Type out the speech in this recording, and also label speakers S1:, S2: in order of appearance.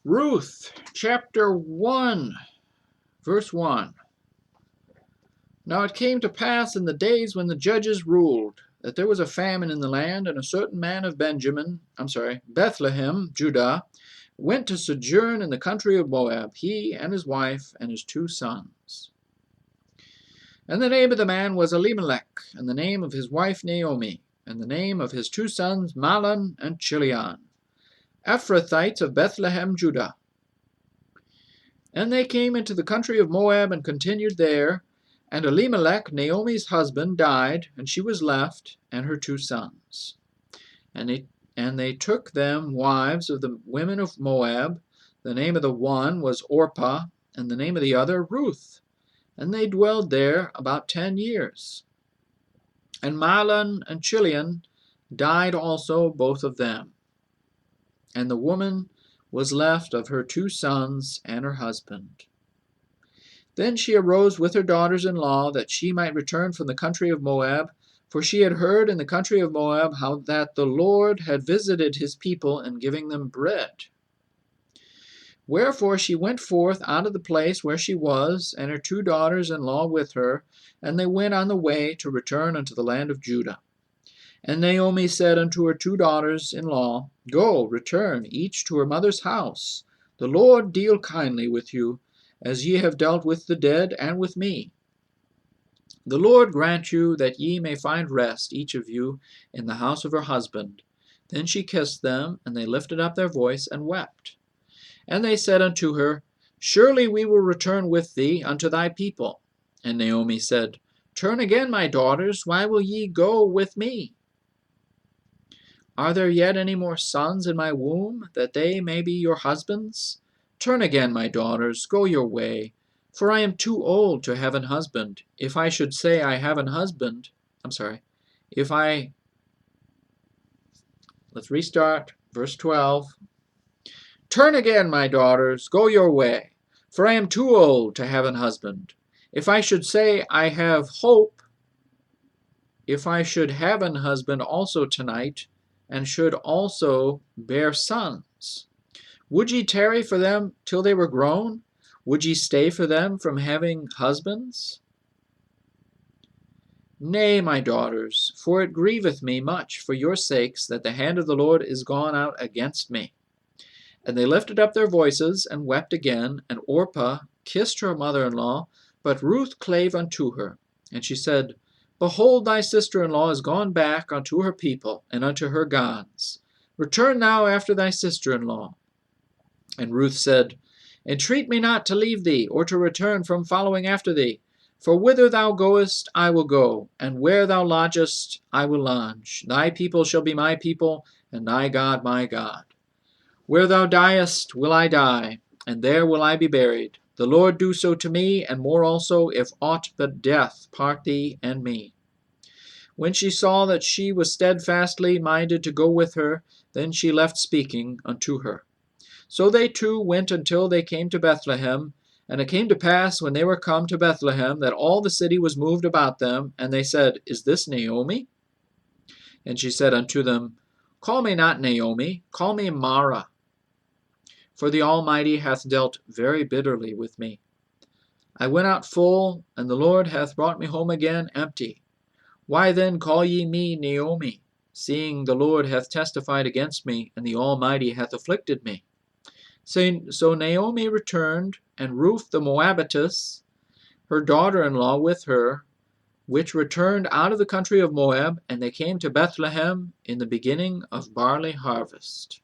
S1: Ruth, chapter 1, verse 1. Now it came to pass in the days when the judges ruled, that there was a famine in the land, and a certain man of Beth-lehem-judah, went to sojourn in the country of Moab, he and his wife and his 2 sons. And the name of the man was Elimelech, and the name of his wife Naomi, and the name of his 2 sons Mahlon and Chilion, Ephrathites of Beth-lehem-judah. And they came into the country of Moab and continued there. And Elimelech, Naomi's husband, died, and she was left, and her 2 sons. And they took them wives of the women of Moab. The name of the one was Orpah, and the name of the other Ruth. And they dwelled there about 10 years. And Mahlon and Chilion died also, both of them. And the woman was left of her 2 sons and her husband. Then she arose with her daughters-in-law, that she might return from the country of Moab, for she had heard in the country of Moab how that the Lord had visited his people in giving them bread. Wherefore she went forth out of the place where she was, and her 2 daughters-in-law with her, and they went on the way to return unto the land of Judah. And Naomi said unto her 2 daughters-in-law, Go, return, each to her mother's house. The Lord deal kindly with you, as ye have dealt with the dead and with me. The Lord grant you that ye may find rest, each of you, in the house of her husband. Then she kissed them, and they lifted up their voice and wept. And they said unto her, Surely we will return with thee unto thy people. And Naomi said, Turn again, my daughters, why will ye go with me? Are there yet any more sons in my womb, that they may be your husbands? Turn again, my daughters, go your way, for I am too old to have an husband. If I should say I have an husband, let's restart, verse 12. Turn again, my daughters, go your way, for I am too old to have an husband. If I should say I have hope, if I should have an husband also tonight, and should also bear sons, would ye tarry for them till they were grown? Would ye stay for them from having husbands? Nay, my daughters, for it grieveth me much for your sakes that the hand of the Lord is gone out against me. And they lifted up their voices and wept again, and Orpah kissed her mother-in-law, but Ruth clave unto her. And she said, Behold, thy sister-in-law is gone back unto her people and unto her gods. Return thou after thy sister-in-law. And Ruth said, Entreat me not to leave thee, or to return from following after thee. For whither thou goest, I will go, and where thou lodgest, I will lodge. Thy people shall be my people, and thy God my God. Where thou diest will I die, and there will I be buried. The Lord do so to me, and more also, if aught but death part thee and me. When she saw that she was steadfastly minded to go with her, then she left speaking unto her. So they 2 went until they came to Bethlehem. And it came to pass, when they were come to Bethlehem, that all the city was moved about them. And they said, Is this Naomi? And she said unto them, Call me not Naomi, call me Mara. For the Almighty hath dealt very bitterly with me. I went out full, and the Lord hath brought me home again empty. Why then call ye me Naomi, seeing the Lord hath testified against me, and the Almighty hath afflicted me? So Naomi returned, and Ruth the Moabitess, her daughter-in-law with her, which returned out of the country of Moab, and they came to Bethlehem in the beginning of barley harvest.